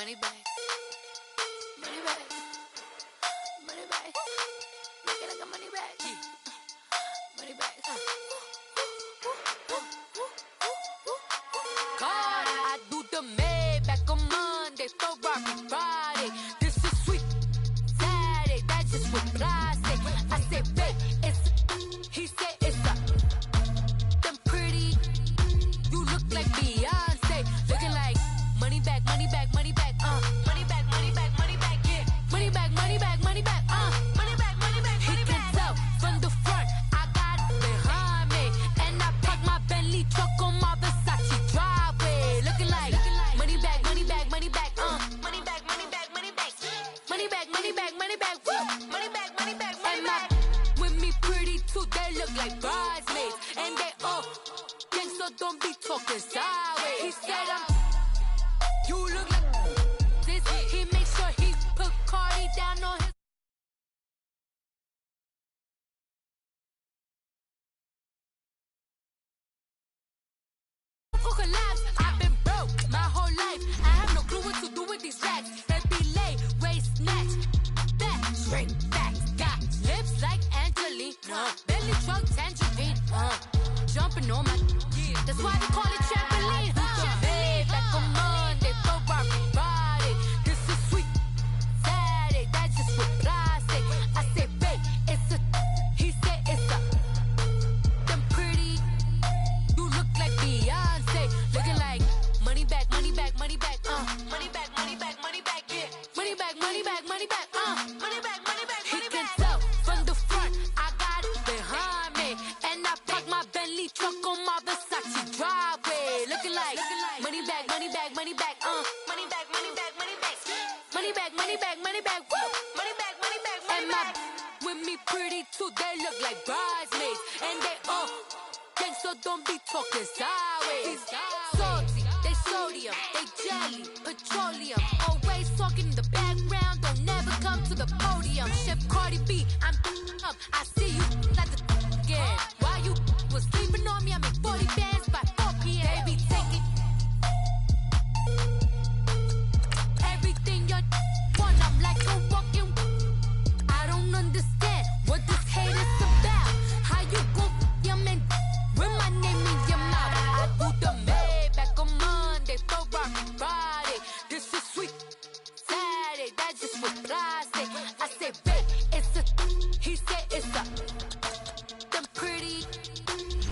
Money bag. Money bag. Money bag. Make it like a money bag. Money bag. God, I do the Maybach on Monday, Ferrari Friday. This is sweet Saturday, that's just what I say. I say, babe, it's he said it's a them pretty. You look like Beyonce, looking like money back, money back, money back, money back, money back, money back, yeah, money back, money back, money back, money back, money back. He can tell from the front, I got it behind me, and I park my Bentley truck on my Versace driveway, looking like money back, money back, money back, money back, money back, money back, money back, money back, money back, money back, money back, money back. With me pretty too, they look like bridesmaids, and they all gang, so don't be talking sideways. He said you look like this. He makes sure he put Cardi down on his. Collapse. I've been broke my whole life. I have no clue what to do with these racks. Every lay, waist, snatch, back, shrink, back. Got lips like Angelina, belly truck, tangerine, jumping on my. That's why they call it trampoline. Back on Monday, Ferrari Friday. This is sweet Saturday, that's just what I say. I say, babe, it's a. He said it's a. Them pretty. You look like Beyonce, looking like money back, money back, money back, money back, money back, money back, yeah, money back, money back, money back, money back, money back. He can tell from the front, I got it behind me, and I park my Bentley truck on my Versace driveway, looking like money back, money back, money back, money back, money back, money back, money back, money back, money back, money back, money back, money back. With me pretty too, they look like bridesmaids, and they all. So don't be talking sideways. Salty, they sodium, they jelly, petroleum. Always talking in the background, don't never come to the podium. Chef Cardi B, I'm up. I see you like the again. While you was sleeping on me, I make 40 bands by 4 p.m. Baby, take it. Everything you want, I'm like a walking. I don't understand what this hate is about. How you go, your man? With my name in your mouth, I do the Maybach on Monday, Ferrari Friday. This is sweet Saturday, that's just what I say. I say, babe, it's a. He said it's a. Them pretty.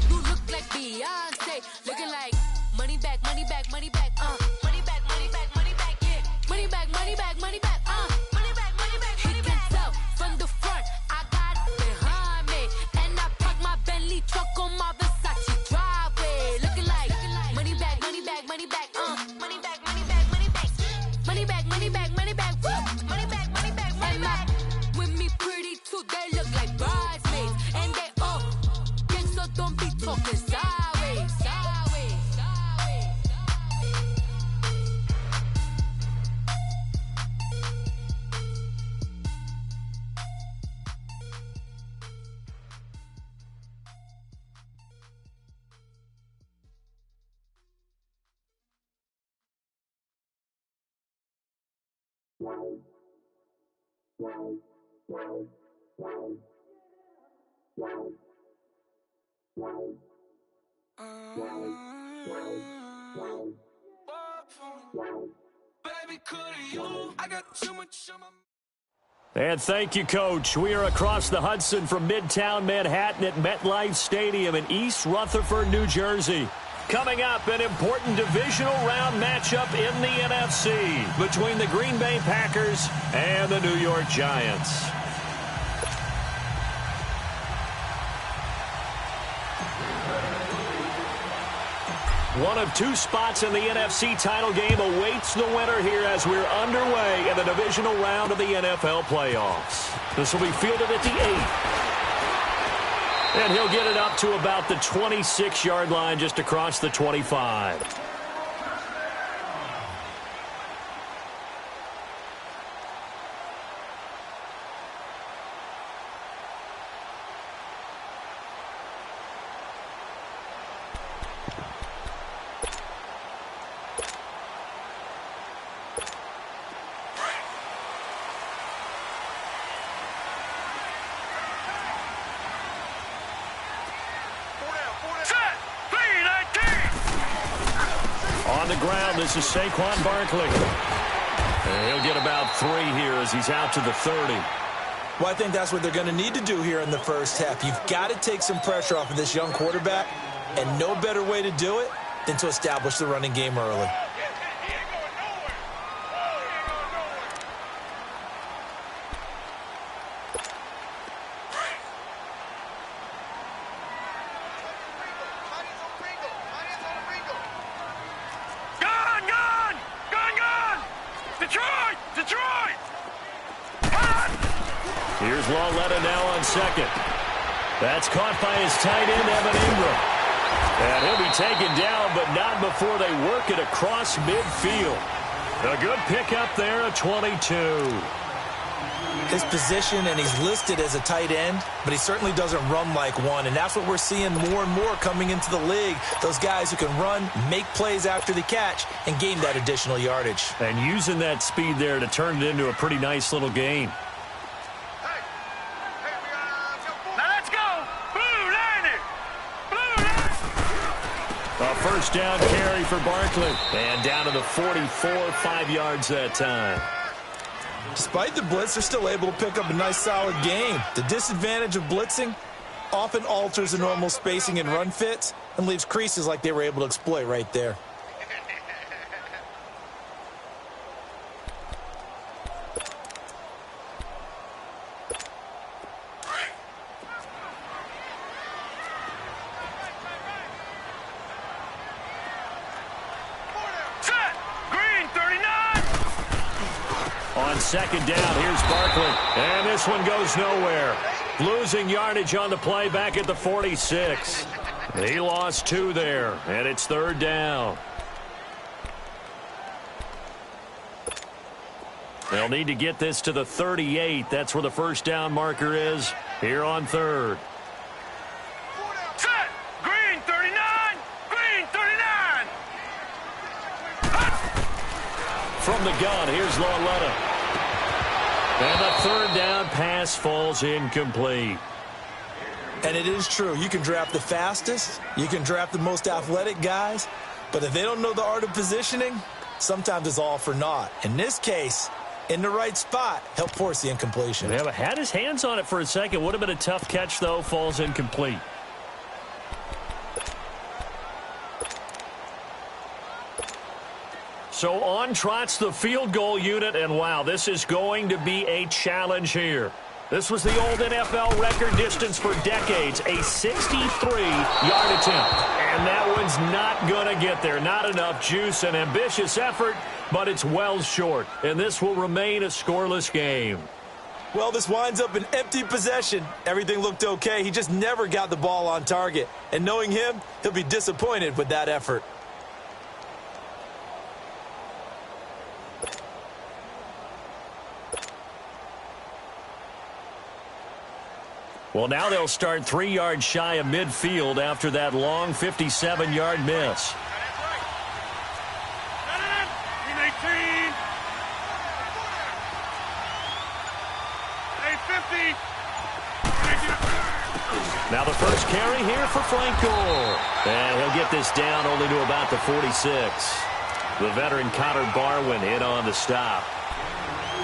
You look like Beyonce, looking like money back, money back, money back, money back, money back, money back, yeah, money back, money back, money back, money back, money back. He can tell from the front, I got it behind me, and I park my Bentley truck on my Versace driveway, looking like money back, money back, money back, money back, money back, money back, money back, money back, money back, money back, money back, money back. With me pretty too, they look like bridesmaids, and they all gang, so don't be talking sideways, sideways, sideways. And thank you, Coach. We are across the Hudson from Midtown Manhattan at MetLife Stadium in East Rutherford, New Jersey. Coming up, an important divisional round matchup in the NFC between the Green Bay Packers and the New York Giants. One of two spots in the NFC title game awaits the winner here as we're underway in the divisional round of the NFL playoffs. This will be fielded at the 8. And he'll get it up to about the 26-yard line, just across the 25. On the ground, this is Saquon Barkley. And he'll get about 3 here as he's out to the 30. Well, I think that's what they're going to need to do here in the first half. You've got to take some pressure off of this young quarterback, and no better way to do it than to establish the running game early. Here's Lawletta now on second. That's caught by his tight end, Evan Ingram. And he'll be taken down, but not before they work it across midfield. A good pickup there, a 22. His position, and he's listed as a tight end, but he certainly doesn't run like one, and that's what we're seeing more and more coming into the league. Those guys who can run, make plays after the catch, and gain that additional yardage. And using that speed there to turn it into a pretty nice little gain. A first down carry for Barkley. And down to the 44, 5 yards that time. Despite the blitz, they're still able to pick up a nice solid gain. The disadvantage of blitzing often alters the normal spacing and run fits and leaves creases like they were able to exploit right there. On second down, here's Barkley. And this one goes nowhere. Losing yardage on the play back at the 46. He lost 2 there, and it's third down. They'll need to get this to the 38. That's where the first down marker is here on third. Set! Green 39! Green 39! From the gun, here's Lawletta. And the third down pass falls incomplete. And it is true. You can draft the fastest. You can draft the most athletic guys. But if they don't know the art of positioning, sometimes it's all for naught. In this case, in the right spot, help force the incompletion. Yeah, but had his hands on it for a second. Would have been a tough catch, though. Falls incomplete. So on trots the field goal unit, and wow, this is going to be a challenge here. This was the old NFL record distance for decades, a 63-yard attempt. And that one's not going to get there. Not enough juice, an ambitious effort, but it's well short. And this will remain a scoreless game. Well, this winds up an empty possession. Everything looked okay. He just never got the ball on target. And knowing him, he'll be disappointed with that effort. Well, now they'll start 3 yards shy of midfield after that long 57-yard miss. Now the first carry here for Frank Gore. And he'll get this down only to about the 46. The veteran Connor Barwin in on the stop.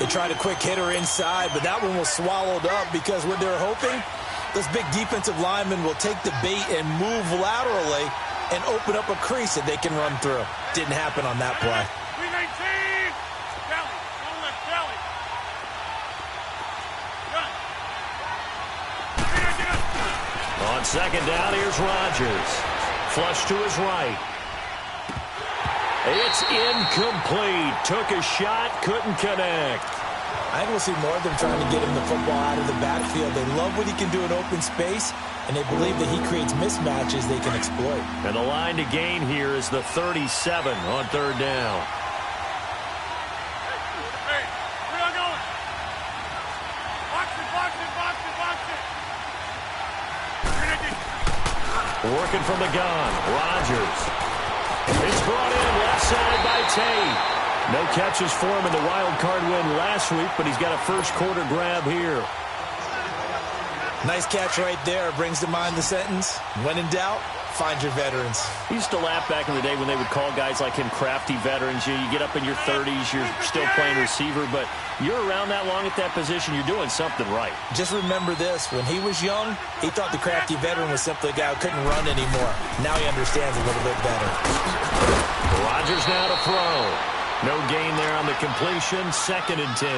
They tried a quick hitter inside, but that one was swallowed up because what they're hoping, those big defensive linemen will take the bait and move laterally and open up a crease that they can run through. Didn't happen on that play. On second down, here's Rodgers. Flush to his right. It's incomplete. Took a shot, couldn't connect. I think we'll see more of them trying to get him the football out of the backfield. They love what he can do in open space, and they believe that he creates mismatches they can exploit. And the line to gain here is the 37 on third down. Hey, where y'all going? Box it, box it, box it, box it. Working from the gun, Rodgers. It's brought in left side by Tate. No catches for him in the wild card win last week, but he's got a first quarter grab here. Nice catch right there. Brings to mind the sentence, when in doubt, find your veterans. I used to laugh back in the day when they would call guys like him crafty veterans. You get up in your 30s, you're still playing receiver, but you're around that long at that position, you're doing something right. Just remember this. When he was young, he thought the crafty veteran was simply a guy who couldn't run anymore. Now he understands a little bit better. Rodgers now to throw. No gain there on the completion, 2nd and 10.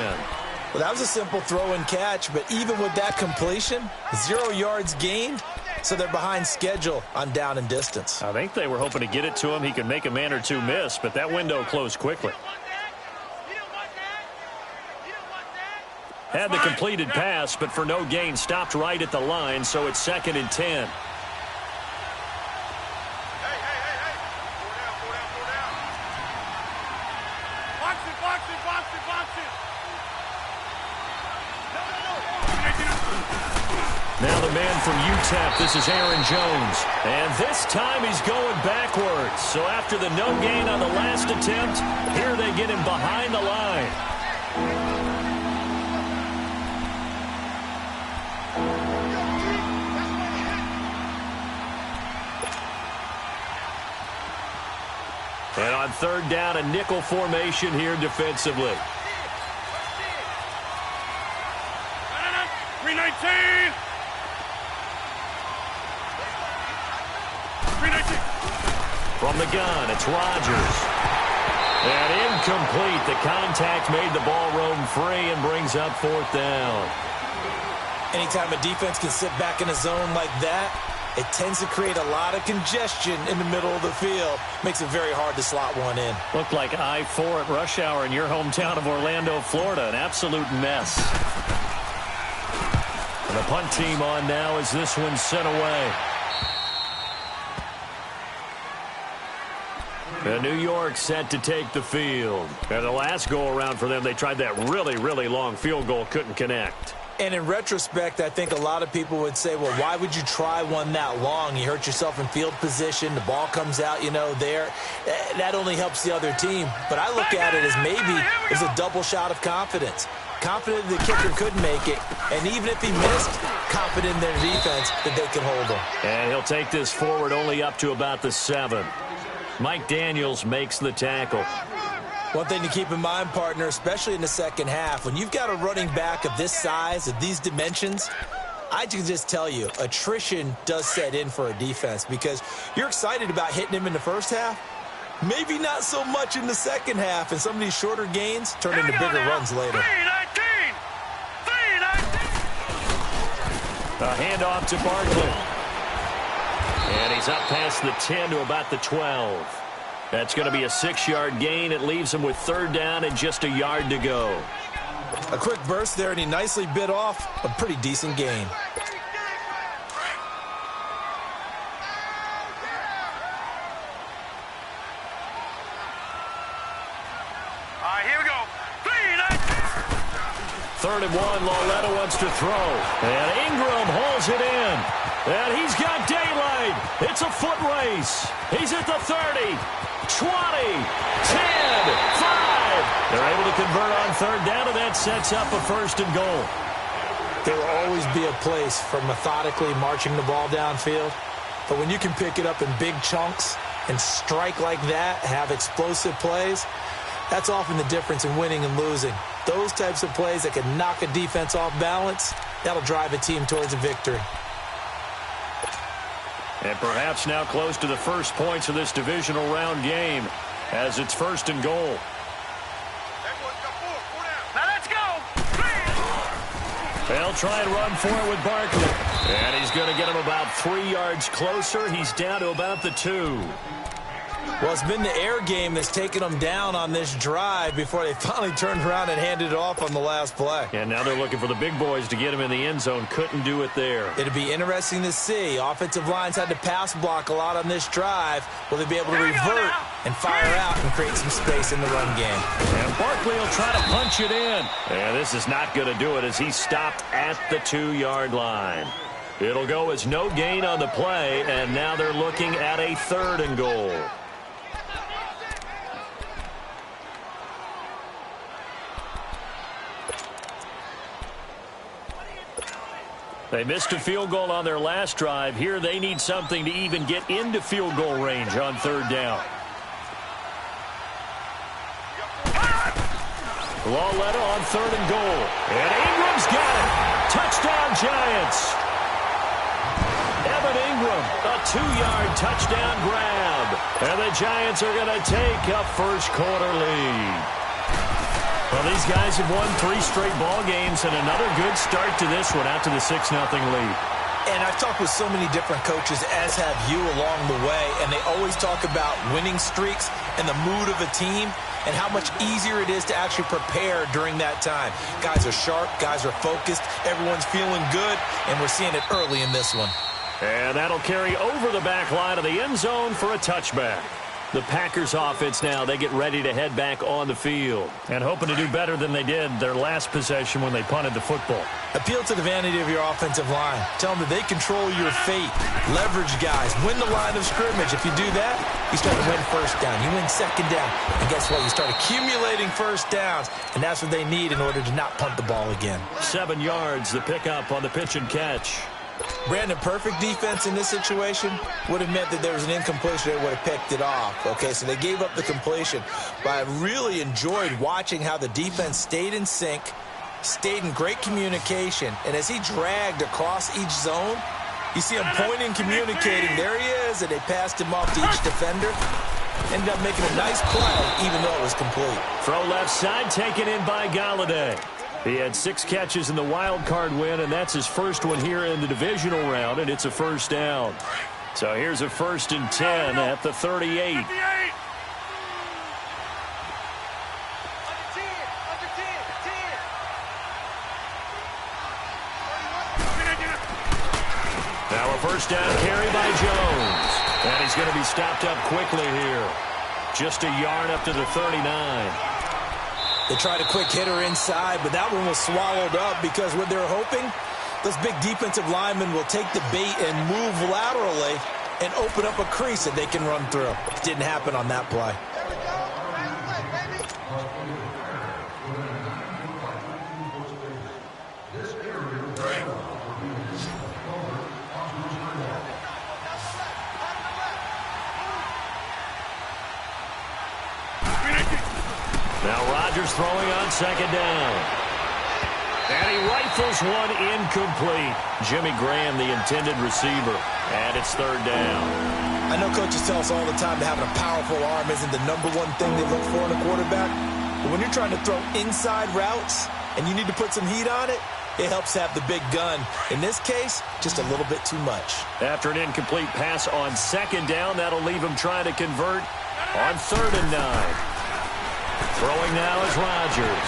Well, that was a simple throw and catch, but even with that completion, 0 yards gained, so they're behind schedule on down and distance. I think they were hoping to get it to him. He could make a man or two miss, but that window closed quickly. Had the completed pass, but for no gain, stopped right at the line, so it's 2nd and 10. Now the man from UTEP, this is Aaron Jones. And this time he's going backwards. So after the no gain on the last attempt, here they get him behind the line. And on 3rd down, a nickel formation here defensively. 319! From the gun, it's Rodgers. And incomplete. The contact made the ball roam free and brings up 4th down. Anytime a defense can sit back in a zone like that, it tends to create a lot of congestion in the middle of the field. Makes it very hard to slot one in. Looked like I-4 at rush hour in your hometown of Orlando, Florida. An absolute mess. And the punt team on now as this one's sent away. And New York set to take the field. And the last go-around for them, they tried that really, really long field goal, couldn't connect. And in retrospect, I think a lot of people would say, well, why would you try one that long? You hurt yourself in field position. The ball comes out, there. That only helps the other team. But I look at it as maybe it's a double shot of confidence. Confident the kicker could make it. And even if he missed, confident in their defense that they can hold him. And he'll take this forward only up to about the 7. Mike Daniels makes the tackle. One thing to keep in mind, partner, especially in the second half, when you've got a running back of this size, of these dimensions, I can just tell you, attrition does set in for a defense because you're excited about hitting him in the first half. Maybe not so much in the second half, and some of these shorter gains turn into bigger runs later. 319! A handoff to Barkley. And he's up past the 10 to about the 12. That's going to be a 6-yard gain. It leaves him with 3rd down and just a yard to go. A quick burst there, and he nicely bit off a pretty decent gain. All right, here we go. 3rd and 1, Lauletta wants to throw. And Ingram holds it in. And he's got daylight. It's a foot race. He's at the 30, 20, 10, 5. They're able to convert on 3rd down, and that sets up a 1st and goal. There will always be a place for methodically marching the ball downfield. But when you can pick it up in big chunks and strike like that, have explosive plays, that's often the difference in winning and losing. Those types of plays that can knock a defense off balance, that'll drive a team towards a victory. And perhaps now close to the first points of this divisional round game as it's 1st and goal. Now let's go. They'll try and run for it with Barkley. And he's going to get him about 3 yards closer. He's down to about the 2. Well, it's been the air game that's taken them down on this drive before they finally turned around and handed it off on the last play. And now they're looking for the big boys to get him in the end zone. Couldn't do it there. It'll be interesting to see. Offensive lines had to pass block a lot on this drive. Will they be able to revert and fire out and create some space in the run game? And Barkley will try to punch it in. And this is not going to do it as he stopped at the 2-yard line. It'll go as no gain on the play, and now they're looking at a 3rd and goal. They missed a field goal on their last drive. Here they need something to even get into field goal range on third down. Lawletta on third and goal. And Ingram's got it. Touchdown, Giants. Evan Ingram, a 2-yard touchdown grab. And the Giants are going to take a first-quarter lead. Well, these guys have won 3 straight ball games and another good start to this one out to the 6-0 lead. And I've talked with so many different coaches, as have you, along the way, and they always talk about winning streaks and the mood of a team and how much easier it is to actually prepare during that time. Guys are sharp, guys are focused, everyone's feeling good, and we're seeing it early in this one. And that'll carry over the back line of the end zone for a touchback. The Packers offense now, they get ready to head back on the field and hoping to do better than they did their last possession when they punted the football. Appeal to the vanity of your offensive line. Tell them that they control your fate. Leverage guys. Win the line of scrimmage. If you do that, you start to win first down. You win second down. And guess what? You start accumulating first downs. And that's what they need in order to not punt the ball again. 7 yards, the pickup on the pitch and catch. Brandon, perfect defense in this situation would have meant that there was an incompletion. They would have picked it off. Okay, so they gave up the completion. But I really enjoyed watching how the defense stayed in sync, stayed in great communication. And as he dragged across each zone, you see him pointing, communicating. There he is, and they passed him off to each defender. Ended up making a nice play, even though it was complete. Throw left side, taken in by Galladay. He had 6 catches in the wild card win, and that's his first one here in the divisional round, and it's a first down. So here's a 1st and 10 at the 38. Now a first down carry by Jones. And he's going to be stopped up quickly here. Just a yard up to the 39. They tried a quick hitter inside, but that one was swallowed up because what they're hoping, those big defensive linemen will take the bait and move laterally and open up a crease that they can run through. It didn't happen on that play. Now Rodgers throwing on second down. And he rifles one incomplete. Jimmy Graham, the intended receiver. And it's third down. I know coaches tell us all the time that having a powerful arm isn't the #1 thing they look for in a quarterback. But when you're trying to throw inside routes and you need to put some heat on it, it helps have the big gun. In this case, just a little bit too much. After an incomplete pass on second down, that'll leave him trying to convert on 3rd and 9. Throwing now is Rodgers.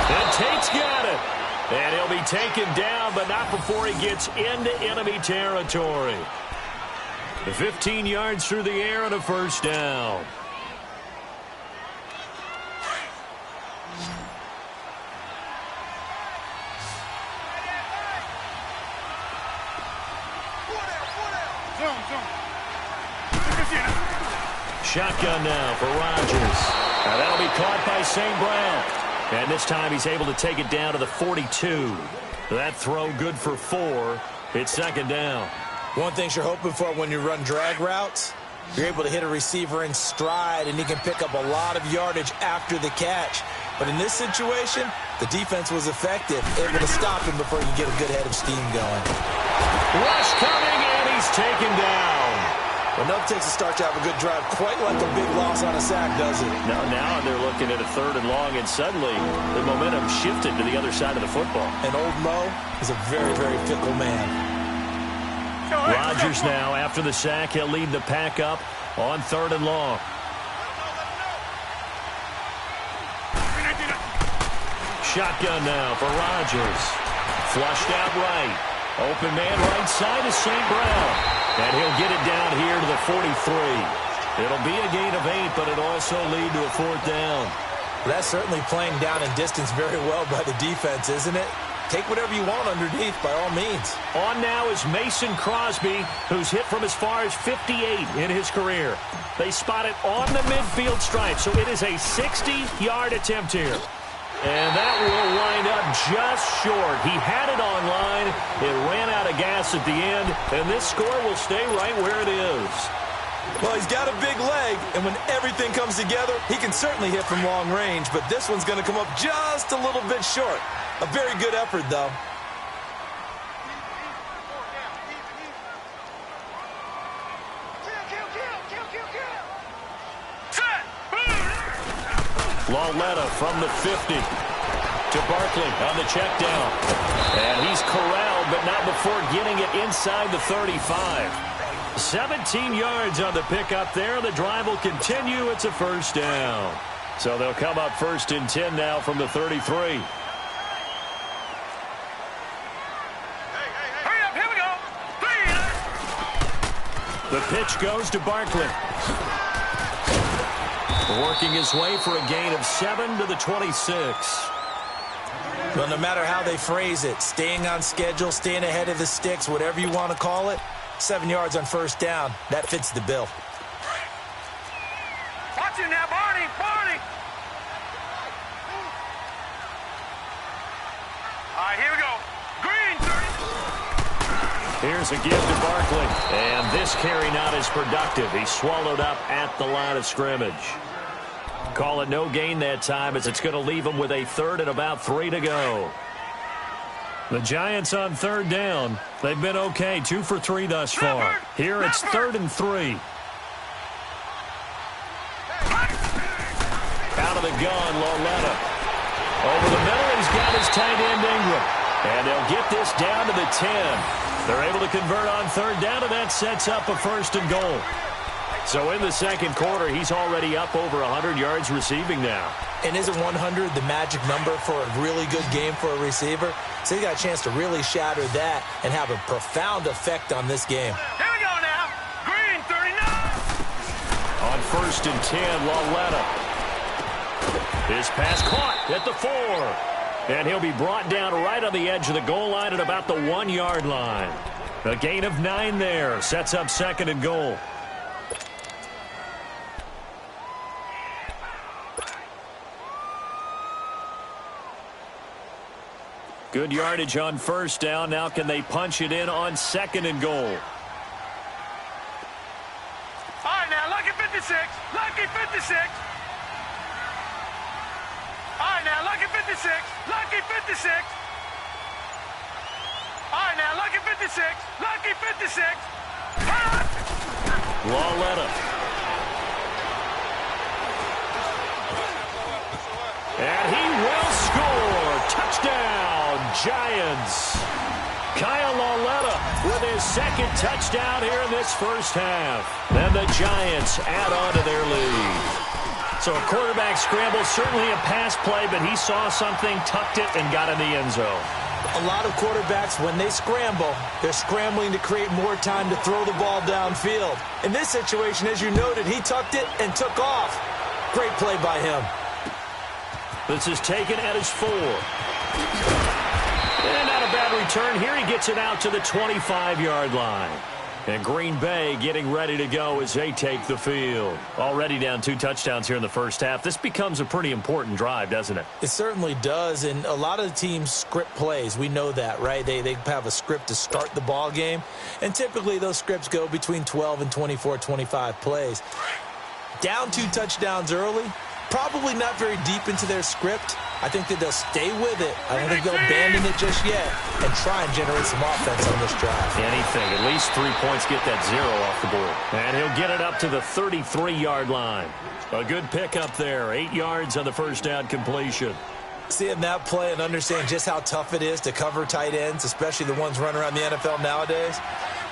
And Tate's got it. And he'll be taken down, but not before he gets into enemy territory. 15 yards through the air and a first down. Shotgun now for Rodgers. Now that'll be caught by St. Brown. And this time he's able to take it down to the 42. That throw good for 4. It's second down. One thing you're hoping for when you run drag routes, you're able to hit a receiver in stride and he can pick up a lot of yardage after the catch. But in this situation, the defense was effective, able to stop him before you get a good head of steam going. Rush coming, and he's taken down. Enough takes a start to have a good drive, quite like a big loss on a sack, does it? Now they're looking at a 3rd and long, and suddenly the momentum shifted to the other side of the football. And old Mo is a very, very fickle man. Rodgers now, after the sack, he'll lead the pack up on 3rd and long. Shotgun now for Rodgers. Flushed out right. Open man right side is St. Brown. And he'll get it down here to the 43. It'll be a gain of 8, but it'll also lead to a 4th down. That's certainly playing down in distance very well by the defense, isn't it? Take whatever you want underneath by all means. On now is Mason Crosby, who's hit from as far as 58 in his career. They spot it on the midfield stripe, so it is a 60-yard attempt here. And that will wind up just short. He had it on line. It ran out of gas at the end, and this score will stay right where it is. Well, he's got a big leg, and when everything comes together, he can certainly hit from long range, but this one's going to come up just a little bit short. A very good effort, though. Lauletta from the 50 to Barkley on the check down. And he's corralled, but not before getting it inside the 35. 17 yards on the pickup there. The drive will continue. It's a first down. So they'll come up 1st and 10 now from the 33. Hurry up, here we go. The pitch goes to Barkley. Working his way for a gain of 7 to the 26. Well, no matter how they phrase it, staying on schedule, staying ahead of the sticks, whatever you want to call it, 7 yards on first down, that fits the bill. Watch it now, Barney, Barney. All right, here we go. Green, 30. Here's a give to Barkley. And this carry not as productive. He's swallowed up at the line of scrimmage. Call it no gain that time as it's going to leave him with a 3rd and about 3 to go. The Giants on 3rd down. They've been okay, 2 for 3 thus far. Here it's 3rd and 3. Out of the gun, Lauletta. Over the middle, he's got his tight end Ingram. And they'll get this down to the 10. They're able to convert on 3rd down, and that sets up a 1st and goal. So in the second quarter, he's already up over 100 yards receiving now. And isn't 100 the magic number for a really good game for a receiver? So he got a chance to really shatter that and have a profound effect on this game. Here we go now. Green, 39. On 1st and 10, Lauletta. His pass caught at the 4. And he'll be brought down right on the edge of the goal line at about the 1-yard line. A gain of 9 there. Sets up 2nd and goal. Good yardage on 1st down. Now can they punch it in on 2nd and goal? All right, now, lucky 56. Lucky 56. All right, now, lucky 56. Lucky 56. All right, now, lucky 56. Lucky 56. Lauletta. And he will score. Touchdown, Giants. Kyle Lauletta with his 2nd touchdown here in this first half. Then the Giants add on to their lead. So a quarterback scramble, certainly a pass play, but he saw something, tucked it, and got in the end zone. A lot of quarterbacks, when they scramble, they're scrambling to create more time to throw the ball downfield. In this situation, as you noted, he tucked it and took off. Great play by him. This is taken at his 4. And not a bad return. Here he gets it out to the 25-yard line. And Green Bay getting ready to go as they take the field. Already down 2 touchdowns here in the first half. This becomes a pretty important drive, doesn't it? It certainly does, and a lot of the teams script plays. We know that, right? They have a script to start the ball game, and typically those scripts go between 12 and 24, 25 plays. Down 2 touchdowns early, probably not very deep into their script. I think that they'll stay with it. I don't think they'll abandon it just yet and try and generate some offense on this drive. Anything. At least 3 points, get that 0 off the board. And he'll get it up to the 33-yard line. A good pickup there. 8 yards on the first down completion. Seeing that play and understand just how tough it is to cover tight ends, especially the ones running around the NFL nowadays,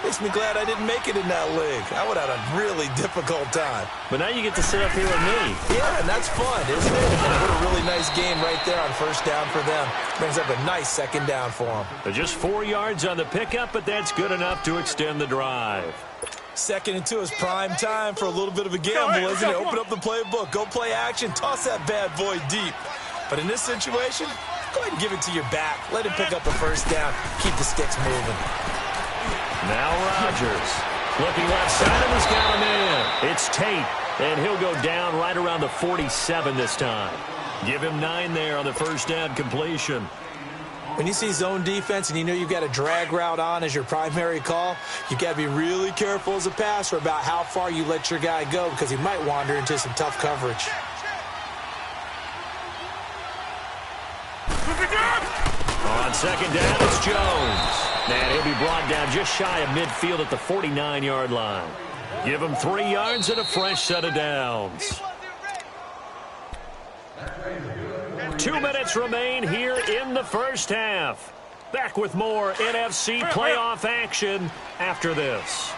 makes me glad I didn't make it in that league. I would have had a really difficult time. But now you get to sit up here with me. Yeah, and that's fun, isn't it? And what a really nice game right there on first down for them. Brings up a nice 2nd down for them. Just 4 yards on the pickup, but that's good enough to extend the drive. 2nd and 2 is prime time for a little bit of a gamble, isn't it? Open up the playbook, go play action, toss that bad boy deep. But in this situation, go ahead and give it to your back. Let him pick up the first down. Keep the sticks moving. Now Rodgers. Looking left side, and he's got him in. It's Tate, and he'll go down right around the 47 this time. Give him 9 there on the first down completion. When you see zone defense and you know you've got a drag route on as your primary call, you've got to be really careful as a passer about how far you let your guy go because he might wander into some tough coverage. On second down, it's Jones. And he'll be brought down just shy of midfield at the 49-yard line. Give him 3 yards and a fresh set of downs. 2 minutes remain here in the first half. Back with more NFC playoff action after this.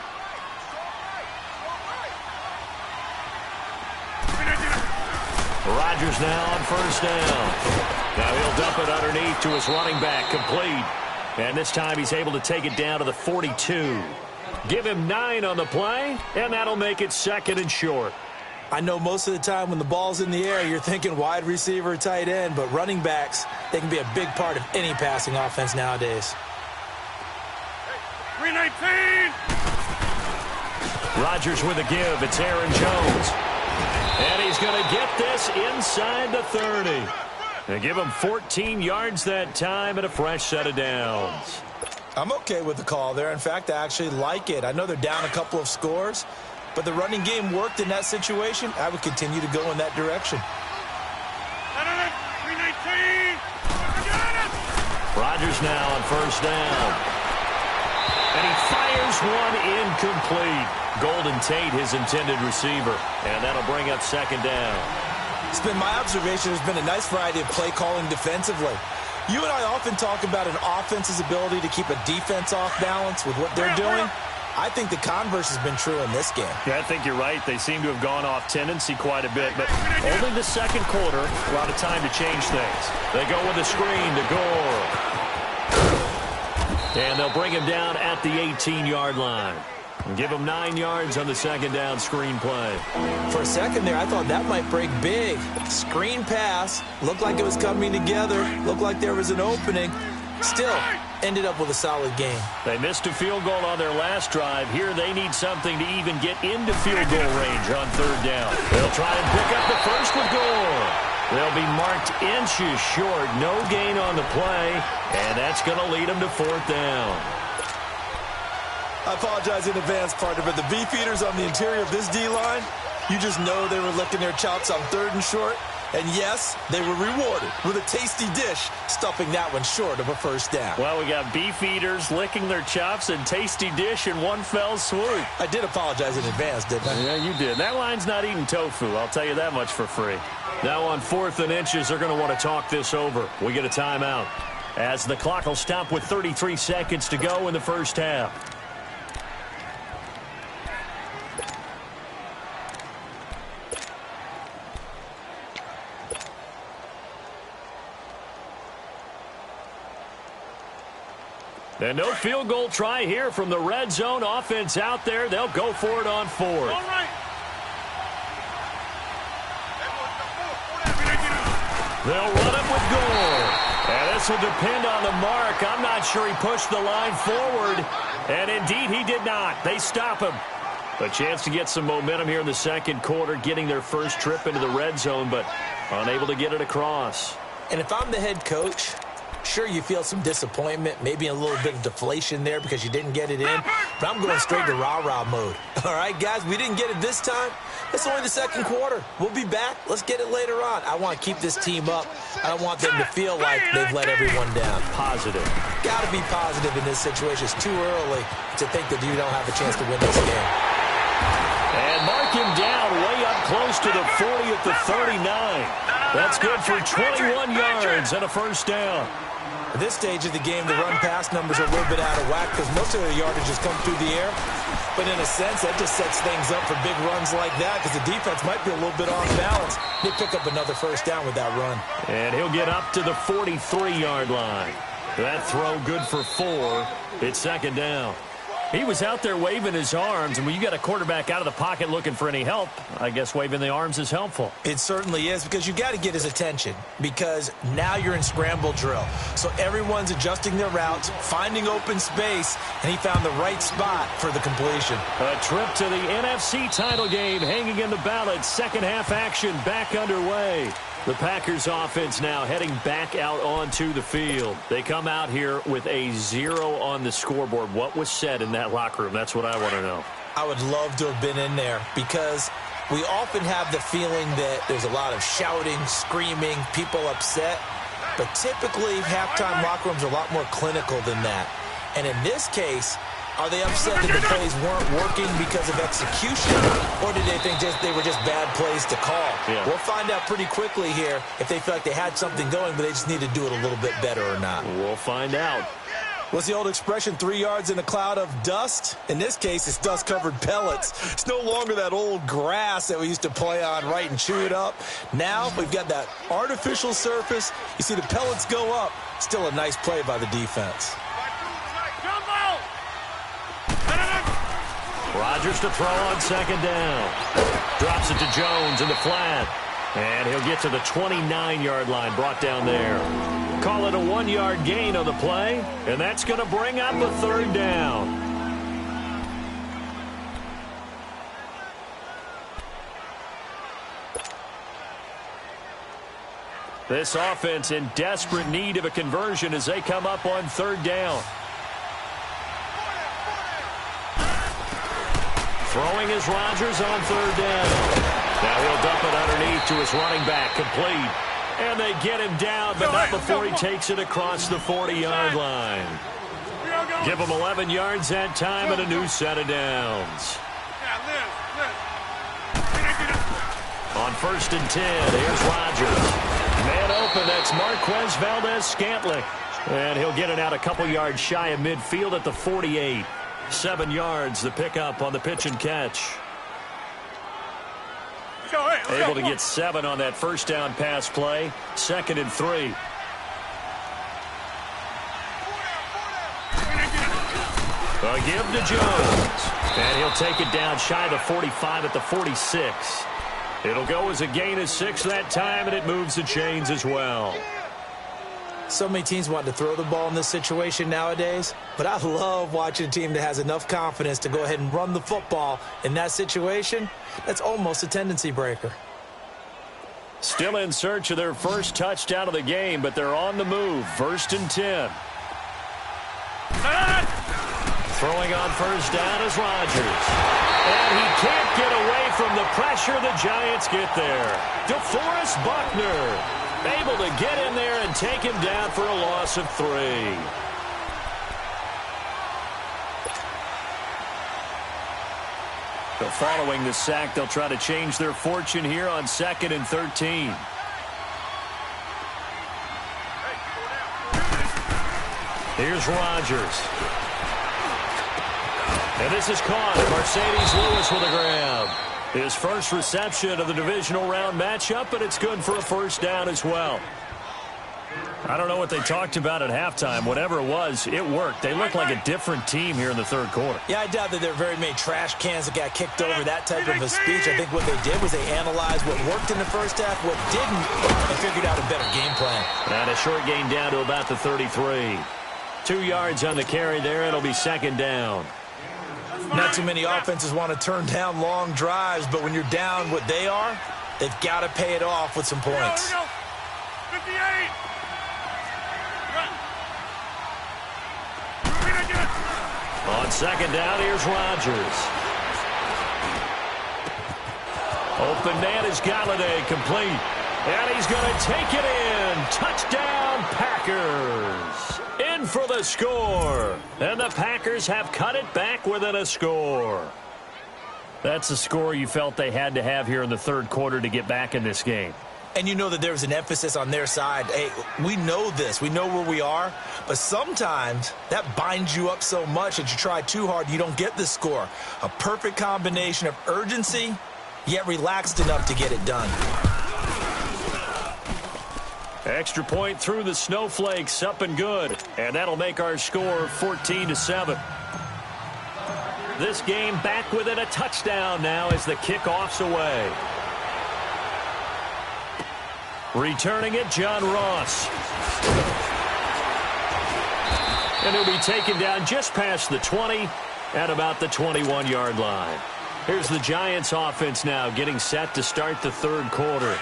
Rodgers now on first down. Now he'll dump it underneath to his running back, complete. And this time he's able to take it down to the 42. Give him 9 on the play, and that'll make it 2nd and short. I know most of the time when the ball's in the air, you're thinking wide receiver, tight end, but running backs, they can be a big part of any passing offense nowadays. 319! Rodgers with a give. It's Aaron Jones. And he's going to get this inside the 30. They give him 14 yards that time and a fresh set of downs. I'm okay with the call there. In fact, I actually like it. I know they're down a couple of scores, but the running game worked in that situation. I would continue to go in that direction. 319! Rodgers now on first down. And he fires one incomplete. Golden Tate, his intended receiver. And that'll bring up second down. It's been my observation there's been a nice variety of play calling defensively. You and I often talk about an offense's ability to keep a defense off balance with what they're doing. I think the converse has been true in this game. Yeah, I think you're right. They seem to have gone off tendency quite a bit, but only the second quarter, a lot of time to change things. They go with a screen to Gore. And they'll bring him down at the 18-yard line. And give him 9 yards on the second down screen play. For a second there, I thought that might break big. Screen pass. Looked like it was coming together. Looked like there was an opening. Still, ended up with a solid game. They missed a field goal on their last drive. Here they need something to even get into field goal range on third down. They'll try and pick up the first with Gore. They'll be marked inches short. No gain on the play, and that's going to lead them to fourth down. I apologize in advance, partner, but the beefeaters on the interior of this D-line, you just know they were licking their chops on third and short. And yes, they were rewarded with a tasty dish, stuffing that one short of a first down. Well, we got beefeaters licking their chops and tasty dish in one fell swoop. I did apologize in advance, didn't I? Yeah, you did. That line's not eating tofu. I'll tell you that much for free. Now on 4th and inches, they're going to want to talk this over. We get a timeout as the clock will stop with 33 seconds to go in the first half. And no field goal try here from the red zone offense out there. They'll go for it on 4th. All right. They'll run it with Gore. And this will depend on the mark. I'm not sure he pushed the line forward. And indeed, he did not. They stop him. A chance to get some momentum here in the second quarter, getting their first trip into the red zone, but unable to get it across. And if I'm the head coach, sure, you feel some disappointment, maybe a little bit of deflation there because you didn't get it in, but I'm going straight to rah-rah mode. All right, guys, we didn't get it this time. It's only the second quarter. We'll be back. Let's get it later on. I want to keep this team up. I don't want them to feel like they've let everyone down. Positive. Got to be positive in this situation. It's too early to think that you don't have a chance to win this game. And mark him down way up close to the 40 at the 39. That's good for 21 yards and a first down. At this stage of the game, the run-pass numbers are a little bit out of whack because most of the yardage has come through the air. But in a sense, that just sets things up for big runs like that because the defense might be a little bit off balance. They pick up another first down with that run. And he'll get up to the 43-yard line. That throw good for 4. It's second down. He was out there waving his arms, and when you got a quarterback out of the pocket looking for any help, I guess waving the arms is helpful. It certainly is, because you got to get his attention, because now you're in scramble drill. So everyone's adjusting their routes, finding open space, and he found the right spot for the completion. A trip to the NFC title game hanging in the balance. Second half action back underway. The Packers offense now heading back out onto the field. They come out here with a 0 on the scoreboard. What was said in that locker room? That's what I want to know. I would love to have been in there, because we often have the feeling that there's a lot of shouting, screaming, people upset. But typically, halftime locker rooms are a lot more clinical than that. And in this case, are they upset that the plays weren't working because of execution, or did they think they were just bad plays to call? Yeah. We'll find out pretty quickly here if they feel like they had something going, but they just need to do it a little bit better or not. We'll find out. What's the old expression, 3 yards in a cloud of dust? In this case, it's dust-covered pellets. It's no longer that old grass that we used to play on, right, and chew it up. Now we've got that artificial surface. You see the pellets go up. Still a nice play by the defense. Rodgers to throw on second down. Drops it to Jones in the flat. And he'll get to the 29-yard line, brought down there. Call it a 1-yard gain on the play, and that's going to bring up a third down. This offense in desperate need of a conversion as they come up on third down. Throwing is Rodgers on third down. Now he'll dump it underneath to his running back, complete. And they get him down, but not before he takes it across the 40-yard line. Give him 11 yards that time and a new set of downs. On 1st and 10, here's Rodgers. Man open, that's Marquez Valdez-Scantling. And he'll get it out a couple yards shy of midfield at the 48. 7 yards, the pickup on the pitch and catch. Able to get 7 on that first down pass play. 2nd and 3. A give to Jones. And he'll take it down shy of the 45 at the 46. It'll go as a gain of 6 that time, and it moves the chains as well. So many teams want to throw the ball in this situation nowadays, but I love watching a team that has enough confidence to go ahead and run the football in that situation. That's almost a tendency breaker. Still in search of their first touchdown of the game, but they're on the move. 1st and 10. Throwing on first down is Rodgers. And he can't get away from the pressure. The Giants get there. DeForest Buckner able to get in there and take him down for a loss of 3. So following the sack, they'll try to change their fortune here on 2nd and 13. Here's Rodgers. And this is caught. Mercedes Lewis with a grab. His first reception of the divisional round matchup, but it's good for a first down as well. I don't know what they talked about at halftime. Whatever it was, it worked. They look like a different team here in the third quarter. Yeah, I doubt that there are very many trash cans that got kicked over, that type of a speech. I think what they did was they analyzed what worked in the first half, what didn't, and figured out a better game plan. And a short gain down to about the 33. 2 yards on the carry there. It'll be second down. Not too many offenses want to turn down long drives, but when you're down what they are, they've got to pay it off with some points. 58. On second down, here's Rodgers. Open man is Galladay, complete. And he's going to take it in. Touchdown, Packers. In for the score. And the Packers have cut it back within a score. That's the score you felt they had to have here in the third quarter to get back in this game. And you know that there's an emphasis on their side. Hey, we know this. We know where we are. But sometimes that binds you up so much that you try too hard, you don't get the score. A perfect combination of urgency, yet relaxed enough to get it done. Extra point through the snowflakes, up and good. And that'll make our score 14-7. This game back within a touchdown now as the kickoff's away. Returning it, John Ross. And he'll be taken down just past the 20 at about the 21-yard line. Here's the Giants offense now getting set to start the third quarter.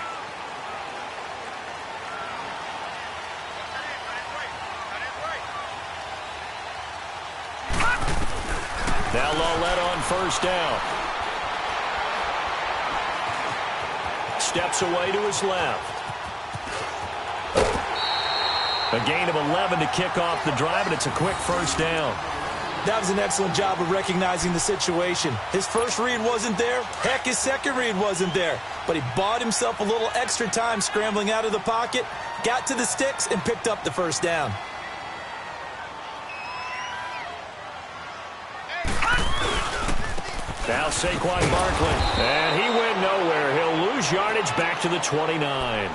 Now Lawlett on first down. Steps away to his left. A gain of 11 to kick off the drive, and it's a quick first down. That was an excellent job of recognizing the situation. His first read wasn't there. Heck, his second read wasn't there. But he bought himself a little extra time scrambling out of the pocket, got to the sticks, and picked up the first down. Now Saquon Barkley, and he went nowhere. He'll lose yardage back to the 29.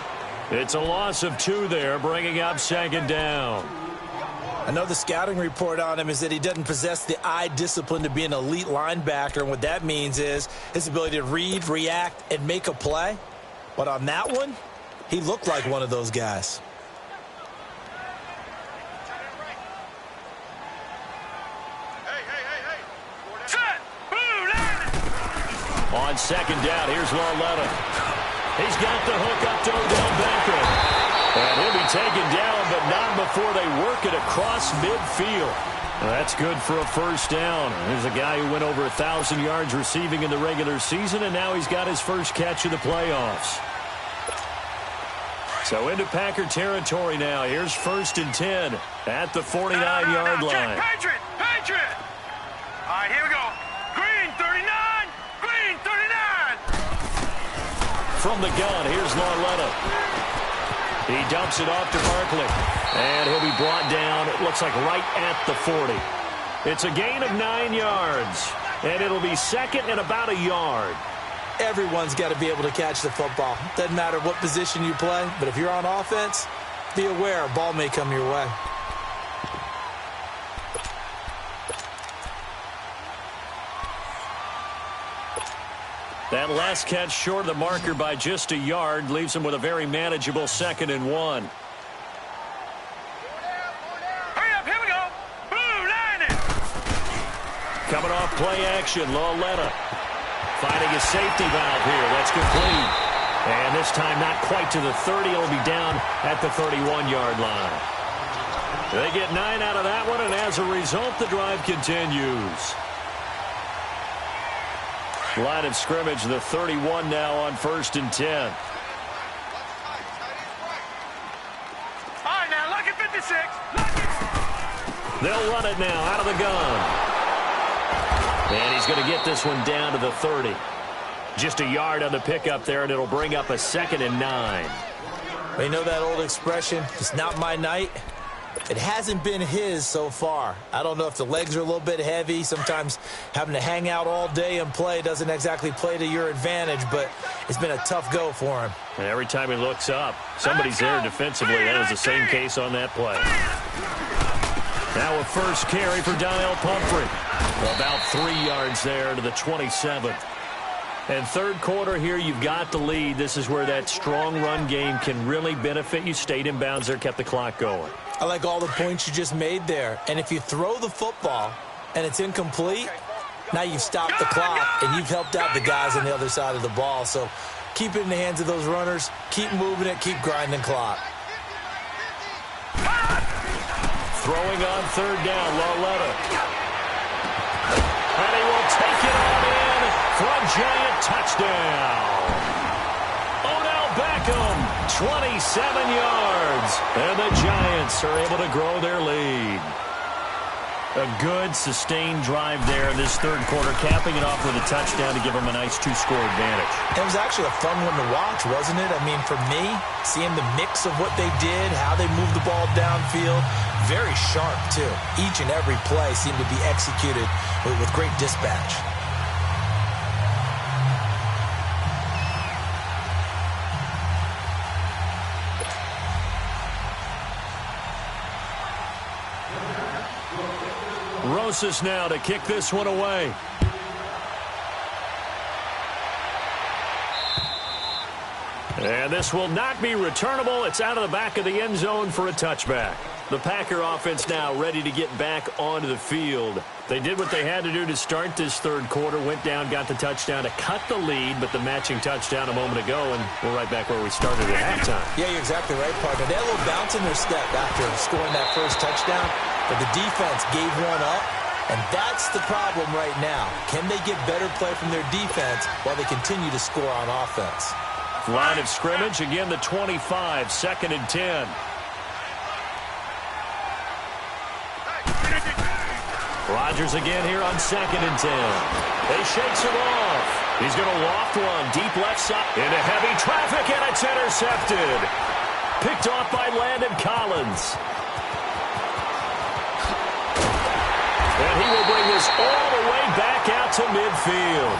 It's a loss of 2 there, bringing up second down. I know the scouting report on him is that he doesn't possess the eye discipline to be an elite linebacker, and what that means is his ability to read, react, and make a play. But on that one, he looked like one of those guys. On second down, here's Lawlett. He's got the hook up to Odell Beckham. And he'll be taken down, but not before they work it across midfield. That's good for a first down. There's a guy who went over 1,000 yards receiving in the regular season, and now he's got his first catch of the playoffs. So into Packer territory now. Here's 1st and 10 at the 49-yard line. Patriot! Patriot! All right, here we go. Green 39! Green 39! From the gun, here's Lawlett. He dumps it off to Barkley. And he'll be brought down, it looks like right at the 40. It's a gain of 9 yards. And it'll be second and about a yard. Everyone's got to be able to catch the football. Doesn't matter what position you play, but if you're on offense, be aware a ball may come your way. That last catch short of the marker by just a yard leaves him with a very manageable 2nd and 1. Hurry up, here we go. Blue line it. Coming off play action, Lawlett finding a safety valve here. That's complete. And this time not quite to the 30. It'll be down at the 31-yard line. They get 9 out of that one, and as a result, the drive continues. Line of scrimmage, the 31 now on 1st and 10. All right, now, look at 56. Look it. They'll run it now out of the gun. And he's going to get this one down to the 30. Just a yard on the pickup there, and it'll bring up a 2nd and 9. You know that old expression, it's not my night? It hasn't been his so far. I don't know if the legs are a little bit heavy. Sometimes having to hang out all day and play doesn't exactly play to your advantage, but it's been a tough go for him. And every time he looks up, somebody's there defensively. That was the same case on that play. Now a first carry for Donnell Pumphrey. About 3 yards there to the 27th. And third quarter here, you've got the lead. This is where that strong run game can really benefit you. Stayed in bounds there, kept the clock going. I like all the points you just made there. And if you throw the football and it's incomplete, now you've stopped the clock and you've helped out the guys on the other side of the ball. So keep it in the hands of those runners. Keep moving it. Keep grinding clock. Throwing on third down, Lawlett. And he will take it on in for a giant touchdown. Odell Beckham, 27 yards. And the Giants are able to grow their lead. A good, sustained drive there in this third quarter, capping it off with a touchdown to give them a nice 2-score advantage. It was actually a fun one to watch, wasn't it? I mean, for me, seeing the mix of what they did, how they moved the ball downfield, very sharp, too. Each and every play seemed to be executed with great dispatch. Rosas now to kick this one away. And this will not be returnable. It's out of the back of the end zone for a touchback. The Packer offense now ready to get back onto the field. They did what they had to do to start this third quarter, went down, got the touchdown to cut the lead, but the matching touchdown a moment ago, and we're right back where we started at halftime. Yeah, you're exactly right, partner. They had a little bounce in their step after scoring that first touchdown, but the defense gave one up, and that's the problem right now. Can they get better play from their defense while they continue to score on offense? Line of scrimmage, again the 25, 2nd and 10. Rodgers again here on 2nd and 10. They shakes him off. He's going to loft one deep left side into heavy traffic, and it's intercepted. Picked off by Landon Collins. And he will bring this all the way back out to midfield.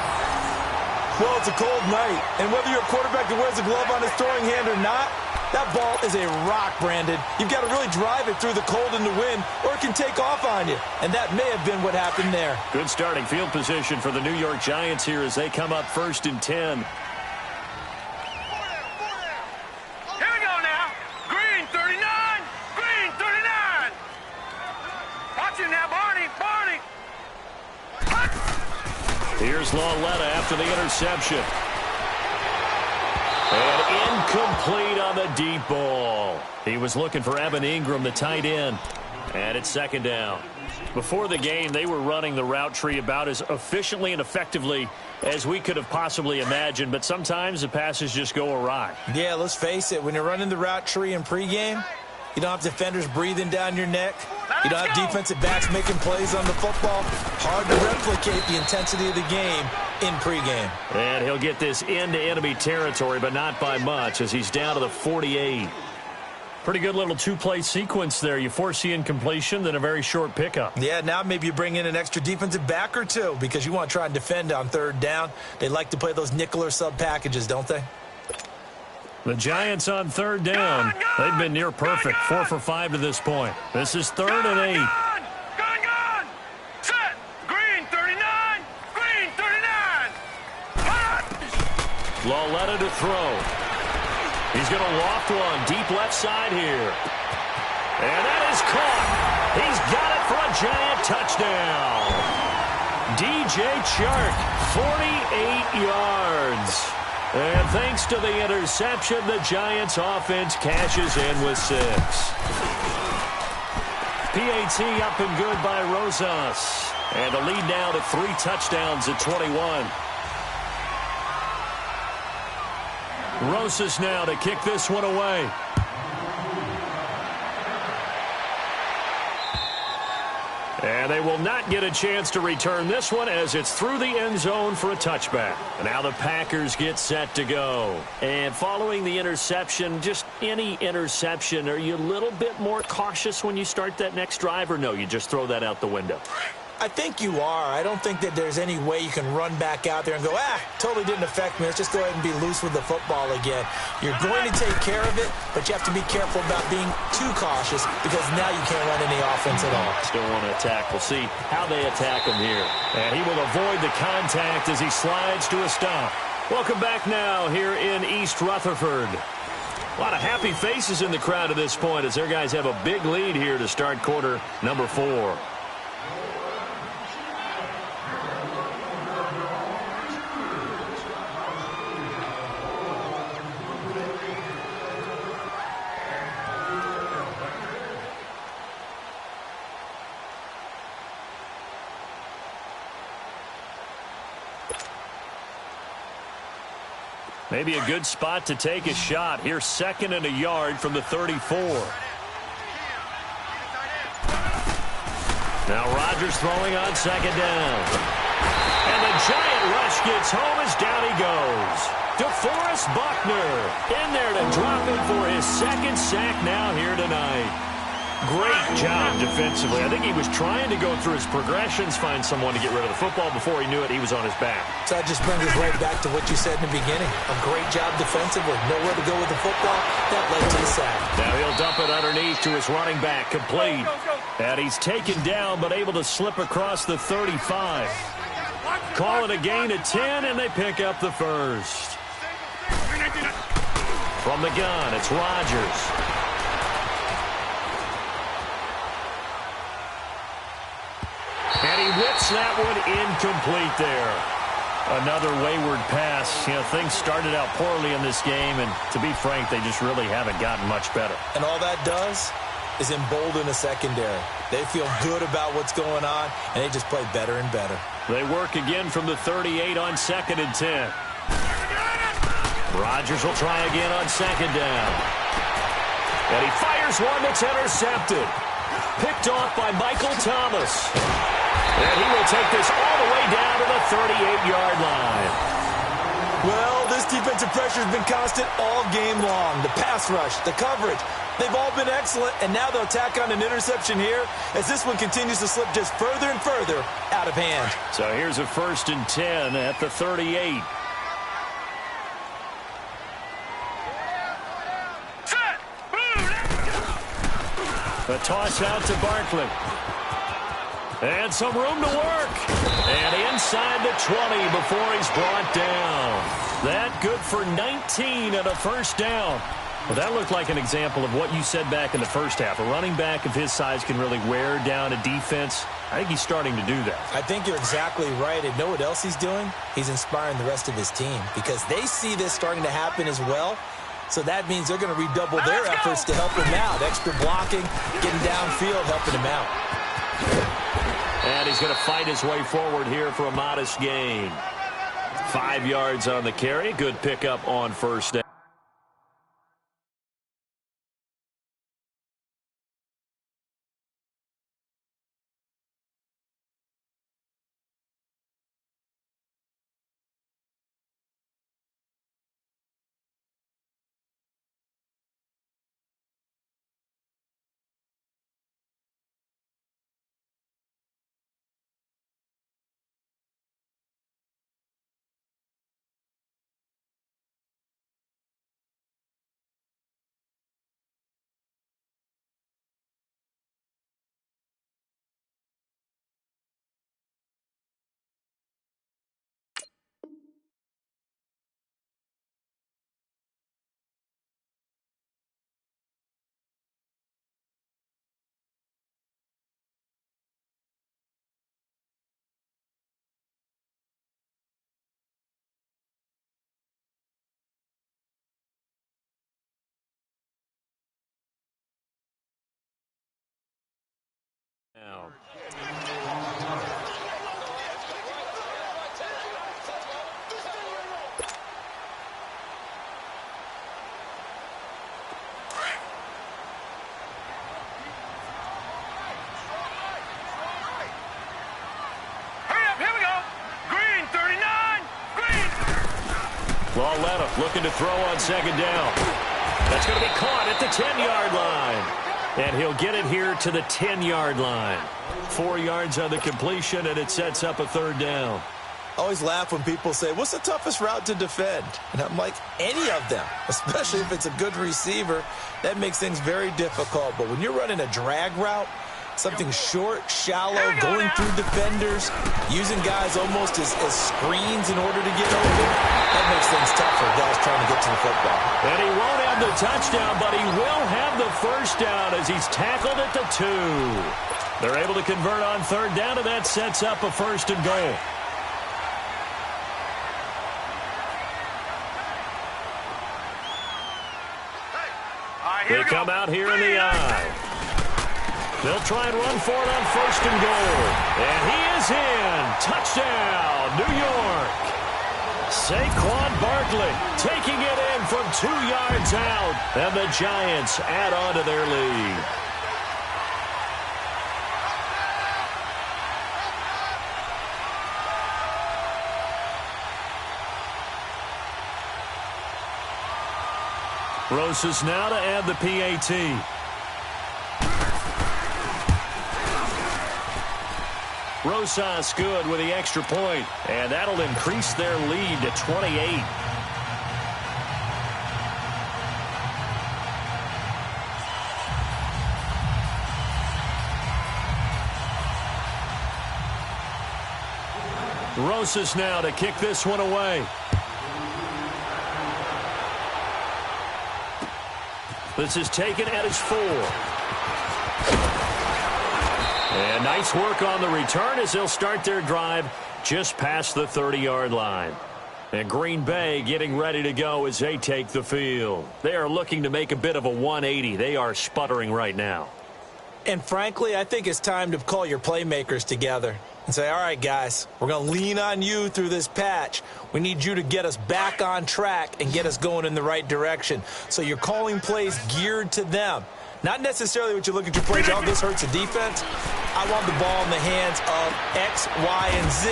Well, it's a cold night, and whether you're a quarterback that wears a glove on his throwing hand or not, that ball is a rock, Brandon. You've got to really drive it through the cold and the wind, or it can take off on you. And that may have been what happened there. Good starting field position for the New York Giants here as they come up 1st and 10. Here we go now. Green 39. Green 39. Watch it now, Barney. Barney. Here's Lauletta after the interception. And incomplete on the deep ball. He was looking for Evan Ingram, the tight end. And it's 2nd down. Before the game, they were running the route tree about as efficiently and effectively as we could have possibly imagined. But sometimes the passes just go awry. Yeah, let's face it. When you're running the route tree in pregame, you don't have defenders breathing down your neck. You don't have defensive backs making plays on the football. Hard to replicate the intensity of the game in pregame. And he'll get this into enemy territory, but not by much as he's down to the 48. Pretty good little two-play sequence there. You force the incompletion, then a very short pickup. Yeah, now maybe you bring in an extra defensive back or two because you want to try and defend on 3rd down. They like to play those nickel or sub packages, don't they? The Giants on 3rd down. They've been near perfect, 4 for 5 to this point. This is 3rd and 8. Gone. Set. Green 39. Green 39. Lauletta to throw. He's going to loft one deep left side here. And that is caught. He's got it for a Giant touchdown. DJ Chark, 48 yards. And thanks to the interception, the Giants offense cashes in with 6. PAT up and good by Rosas. And the lead now to 3 touchdowns at 21. Rosas now to kick this one away. And they will not get a chance to return this one as it's through the end zone for a touchback. And now the Packers get set to go. And following the interception, just any interception, are you a little bit more cautious when you start that next drive, or no, you just throw that out the window? I think you are. I don't think that there's any way you can run back out there and go, totally didn't affect me. Let's just go ahead and be loose with the football again. You're going to take care of it, but you have to be careful about being too cautious because now you can't run any offense at all. Still want to attack. We'll see how they attack him here. And he will avoid the contact as he slides to a stop. Welcome back now here in East Rutherford. A lot of happy faces in the crowd at this point as their guys have a big lead here to start quarter number 4. Maybe a good spot to take a shot. Here's 2nd and a yard from the 34. Now Rodgers throwing on 2nd down. And the Giant rush gets home as down he goes. DeForest Buckner in there to drop him for his 2nd sack now here tonight. Great job defensively. I think he was trying to go through his progressions, find someone to get rid of the football. Before he knew it, he was on his back. So that just brings us right back to what you said in the beginning. A great job defensively. Nowhere to go with the football. That led to the sack. Now he'll dump it underneath to his running back. Complete. And he's taken down, but able to slip across the 35. Call it a gain of 10, and they pick up the first. From the gun, it's Rodgers. And he whips that one incomplete there. Another wayward pass. You know, things started out poorly in this game, and to be frank, they just really haven't gotten much better. And all that does is embolden the secondary. They feel good about what's going on, and they just play better and better. They work again from the 38 on 2nd and 10. Rodgers will try again on 2nd down. And he fires one that's intercepted. Picked off by Michael Thomas. And he will take this all the way down to the 38-yard line. Well, this defensive pressure has been constant all game long. The pass rush, the coverage, they've all been excellent, and now they'll tack on an interception here as this one continues to slip just further and further out of hand. So here's a 1st and 10 at the 38. A toss out to Barkley. And some room to work. And inside the 20 before he's brought down. That good for 19 and a 1st down. Well, that looked like an example of what you said back in the first half. A running back of his size can really wear down a defense. I think he's starting to do that. I think you're exactly right. And know what else he's doing? He's inspiring the rest of his team because they see this starting to happen as well. So that means they're going to redouble their efforts to help him out. Extra blocking, getting downfield, helping him out. And he's going to fight his way forward here for a modest gain. 5 yards on the carry. Good pickup on 1st down. Now. Here we go. Green, 39. Green. Lauletta looking to throw on 2nd down. That's going to be caught at the 10-yard line. And he'll get it here to the 10-yard line. 4 yards on the completion, and it sets up a 3rd down. I always laugh when people say, what's the toughest route to defend? And I'm like, any of them, especially if it's a good receiver. That makes things very difficult. But when you're running a drag route, something short, shallow, going through defenders, using guys almost as screens in order to get open, that makes things tough for guys trying to get to the football. And he won't have the touchdown, but he will have the 1st down as he's tackled at the 2. They're able to convert on 3rd down, and that sets up a 1st and goal. They come out here in the eye. They'll try and run for it on 1st and goal. And he is in. Touchdown, New York. Saquon Barkley taking it in from 2 yards out. And the Giants add on to their lead. Rosas now to add the PAT. Rosas good with the extra point, and that'll increase their lead to 28. Rosas now to kick this one away. This is taken at his 4. And nice work on the return as they'll start their drive just past the 30-yard line. And Green Bay getting ready to go as they take the field. They are looking to make a bit of a 180. They are sputtering right now. And frankly, I think it's time to call your playmakers together and say, all right, guys, we're going to lean on you through this patch. We need you to get us back on track and get us going in the right direction. So you're calling plays geared to them. Not necessarily what you look at your plays, oh, this hurts the defense. I want the ball in the hands of X, Y, and Z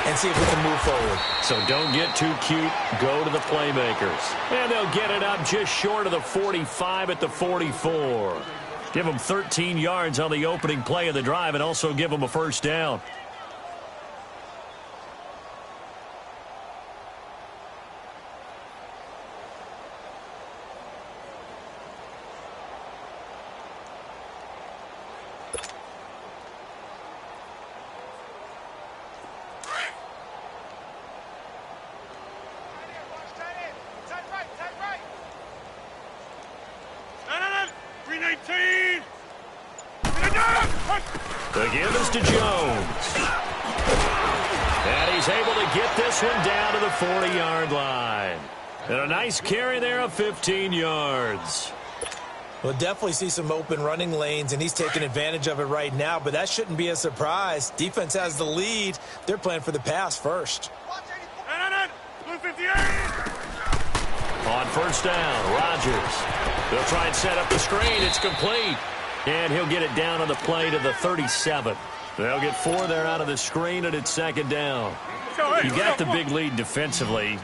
and see if we can move forward. So don't get too cute. Go to the playmakers. And they'll get it up just short of the 45 at the 44. Give them 13 yards on the opening play of the drive and also give them a first down. The give is to Jones. And he's able to get this one down to the 40-yard line. And a nice carry there of 15 yards. We'll definitely see some open running lanes, and he's taking advantage of it right now, but that shouldn't be a surprise. Defense has the lead. They're playing for the pass first. Blue 58. On first down, Rodgers. They'll try and set up the screen. It's complete. And he'll get it down on the play to the 37. They'll get 4 there out of the screen, and it's second down. You got the big lead defensively.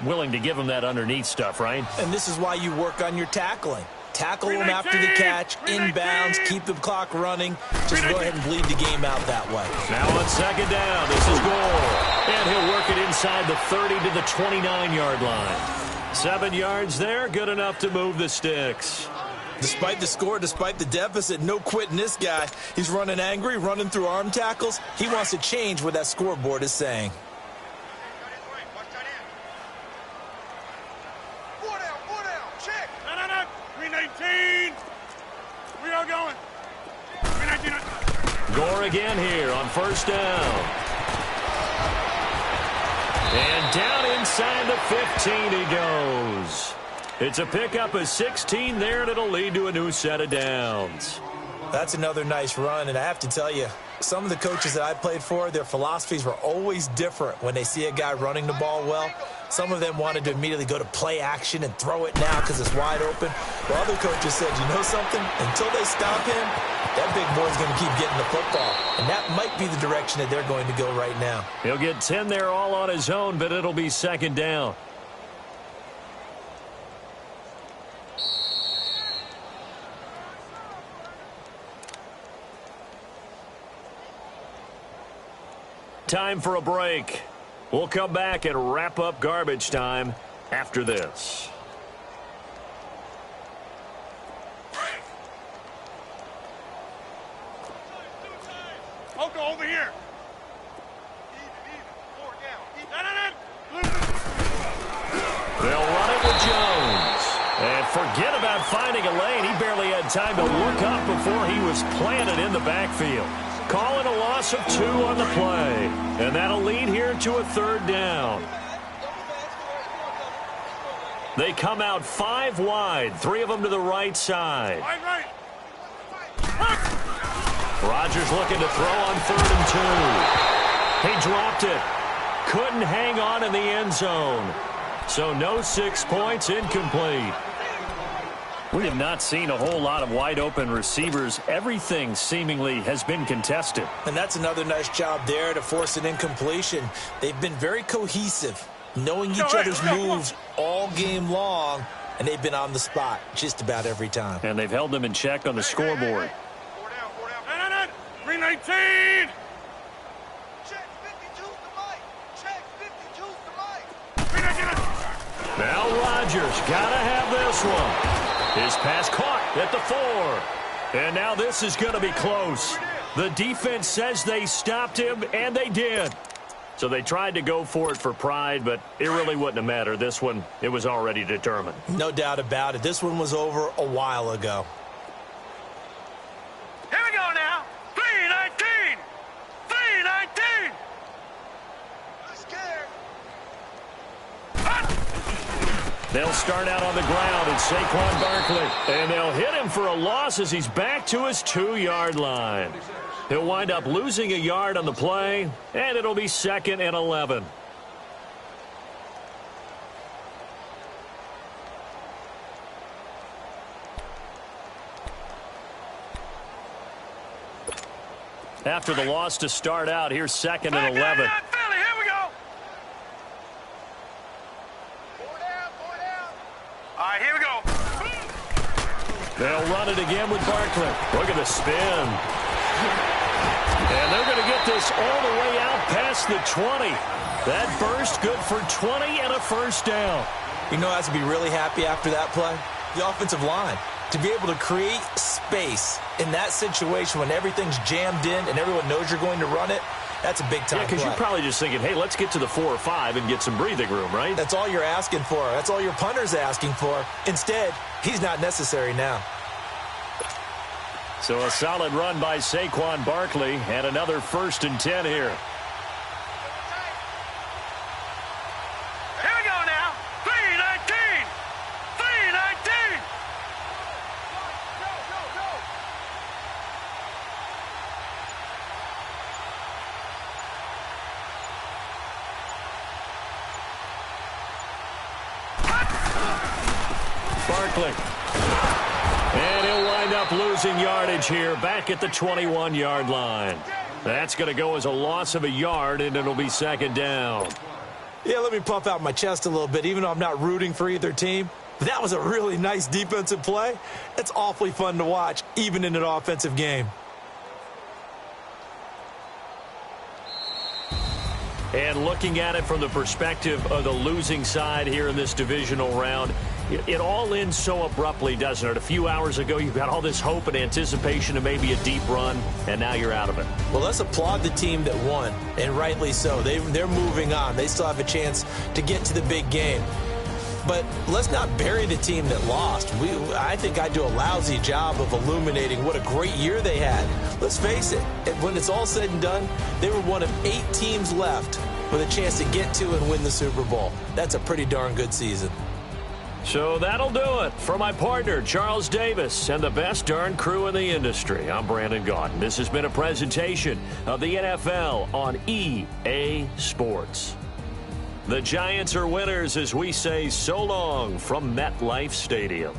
Willing to give them that underneath stuff, right? And this is why you work on your tackling. Tackle them after the catch, inbounds, keep the clock running. Just go ahead and bleed the game out that way. Now on second down, this is Gore. And he'll work it inside the 30 to the 29-yard line. 7 yards there, good enough to move the sticks. Despite the score, despite the deficit, no quitting this guy. He's running angry, running through arm tackles. He wants to change what that scoreboard is saying. Gore again here on first down. And down inside the 15 he goes. It's a pickup of 16 there, and it'll lead to a new set of downs. That's another nice run, and I have to tell you, some of the coaches that I played for, their philosophies were always different when they see a guy running the ball well. Some of them wanted to immediately go to play action and throw it now because it's wide open. While other coaches said, you know something? Until they stop him, that big boy's going to keep getting the football. And that might be the direction that they're going to go right now. He'll get 10 there all on his own, but it'll be second down. Time for a break. We'll come back and wrap up garbage time after this. Oko over here. They'll run it with Jones. And forget about finding a lane. He barely had time to look up before he was planted in the backfield. Calling a loss of 2 on the play. And that'll lead here to a third down. They come out 5 wide, 3 of them to the right side. Right. Rodgers looking to throw on 3rd and 2. He dropped it. Couldn't hang on in the end zone. So no 6 points, incomplete. We have not seen a whole lot of wide-open receivers. Everything seemingly has been contested. And that's another nice job there to force an incompletion. They've been very cohesive, knowing each other's moves all game long, and they've been on the spot just about every time. And they've held them in check on the scoreboard. 319! Check 52's the mic. Check 52's the mic. Now Rodgers gotta have this one. His pass caught at the 4. And now this is going to be close. The defense says they stopped him, and they did. So they tried to go for it for pride, but it really wouldn't have mattered. This one, it was already determined. No doubt about it. This one was over a while ago. Here we go now. 319. 319. Good scared. They'll start out on the ground at Saquon Barkley, and they'll hit him for a loss as he's back to his 2-yard line. He'll wind up losing a yard on the play, and it'll be 2nd and 11. After the loss to start out, here's 2nd and 11. Here we go. Four down, four down. All right, here we go. They'll run it again with Barkley. Look at the spin. And they're going to get this all the way out past the 20. That burst good for 20 and a first down. You know who has to be really happy after that play? The offensive line. To be able to create space in that situation when everything's jammed in and everyone knows you're going to run it, that's a big-time play. Because you're probably just thinking, hey, let's get to the 4 or 5 and get some breathing room, right? That's all you're asking for. That's all your punter's asking for. Instead, he's not necessary now. So a solid run by Saquon Barkley and another 1st and 10 here. Here we go now. 319. 319. Go. Barkley. And he'll wind up losing yardage here back at the 21-yard line. That's going to go as a loss of a yard, and it'll be 2nd down. Yeah, let me puff out my chest a little bit, even though I'm not rooting for either team. That was a really nice defensive play. It's awfully fun to watch, even in an offensive game. And looking at it from the perspective of the losing side here in this divisional round, it all ends so abruptly, doesn't it? A few hours ago, you've got all this hope and anticipation of maybe a deep run, and now you're out of it. Well, let's applaud the team that won, and rightly so. They're moving on. They still have a chance to get to the big game. But let's not bury the team that lost. I think I do a lousy job of illuminating what a great year they had. Let's face it, when it's all said and done, they were one of 8 teams left with a chance to get to and win the Super Bowl. That's a pretty darn good season. So that'll do it. For my partner, Charles Davis, and the best darn crew in the industry, I'm Brandon Gaudin. This has been a presentation of the NFL on EA Sports. The Giants are winners as we say so long from MetLife Stadium.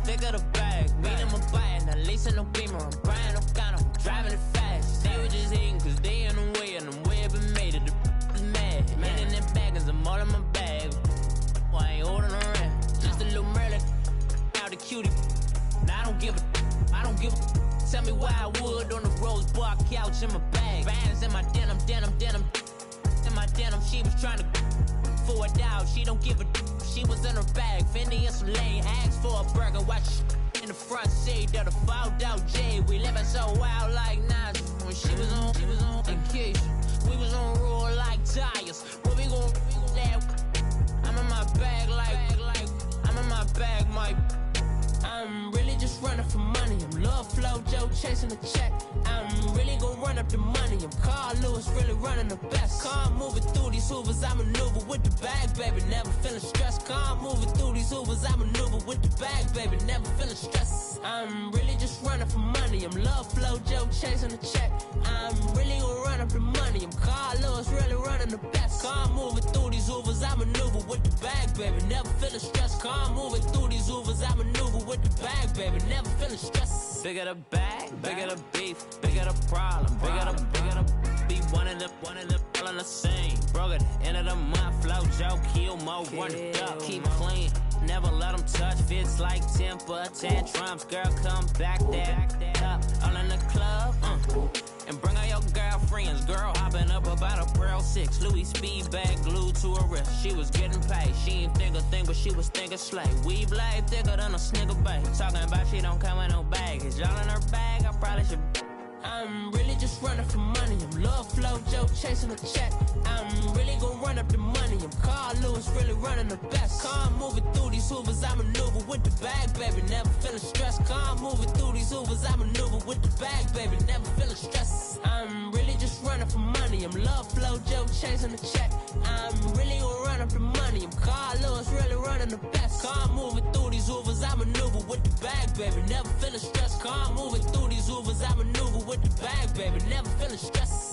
Thicker the bag. Mean I'm a buyer, now lacing no beamer. I'm Brian O'Connor, driving it fast. They were just hating cause they in the way, and I'm way up and made it. The is mad. Man in them baggins, I'm all in my bag. Why I ain't holding around? Just a little Merlin, out the cutie. Now I don't give a. Tell me why I would on the rose bar couch in my bag. Bands in my denim. In my denim, she was trying to for a doubt. She don't give a. She was in her bag, Fendi and some lane hags for a burger. Watch in the front seat of the fouled out J. We living so wild like Nas. When she was on vacation, we was on roll like tires. What we gon' bag like I'm in my bag, my. I'm really just running for money. I'm Love Flow Joe chasing the check. I'm really gon' run up the money. I'm Carl Lewis, really running the best. Car moving through these Hoovers, I maneuver with the bag, baby. Never feeling stressed. Car moving through these Hoovers, I maneuver with the bag, baby. Never feeling stressed. I'm really just running for money. I'm Love Flow Joe chasing the check. I'm really gon' run up the money. I'm Carl Lewis, really running the best. Car moving through these Hoovers, I maneuver with the bag, baby. Never feeling stressed. Car moving through these Hoovers, I maneuver with the bag, baby. Never feeling stressed. Bigger the bag, bigger the beef, bigger the problem, bigger the be one of the all in the same. Broke at the end of the month, Flow Joe, kill mo, run it up, keep clean. Never let them touch, fits like temper tantrums. Girl, come back that up, all in the club, and bring all your girlfriends. Girl hopping up about a Pearl 6, Louis speed bag glued to her wrist. She was getting paid, she ain't think a thing, but she was thinking slay. We blade thicker than a Snicker bag. Talking about she don't come with no baggage. All in her bag, I probably should. I'm really just running for money. I'm Love Flow Joe chasing a check. I'm really gon' run up the money. I'm Carl Lewis, really running the best. Car moving through these Hoovers, I maneuver with the bag, baby. Never feeling stressed. Car moving through these Hoovers, I maneuver with the bag, baby. Never feeling stressed. I'm really just running for money. I'm Love Flow Joe chasing the check. I'm really gon' run up the money. I'm Carl Lewis, really running the best. Car moving through these Hoovers, I maneuver with the bag, baby. Never feeling stressed. Car moving through these Hoovers, I maneuver with the bag, baby. Never feeling stressed.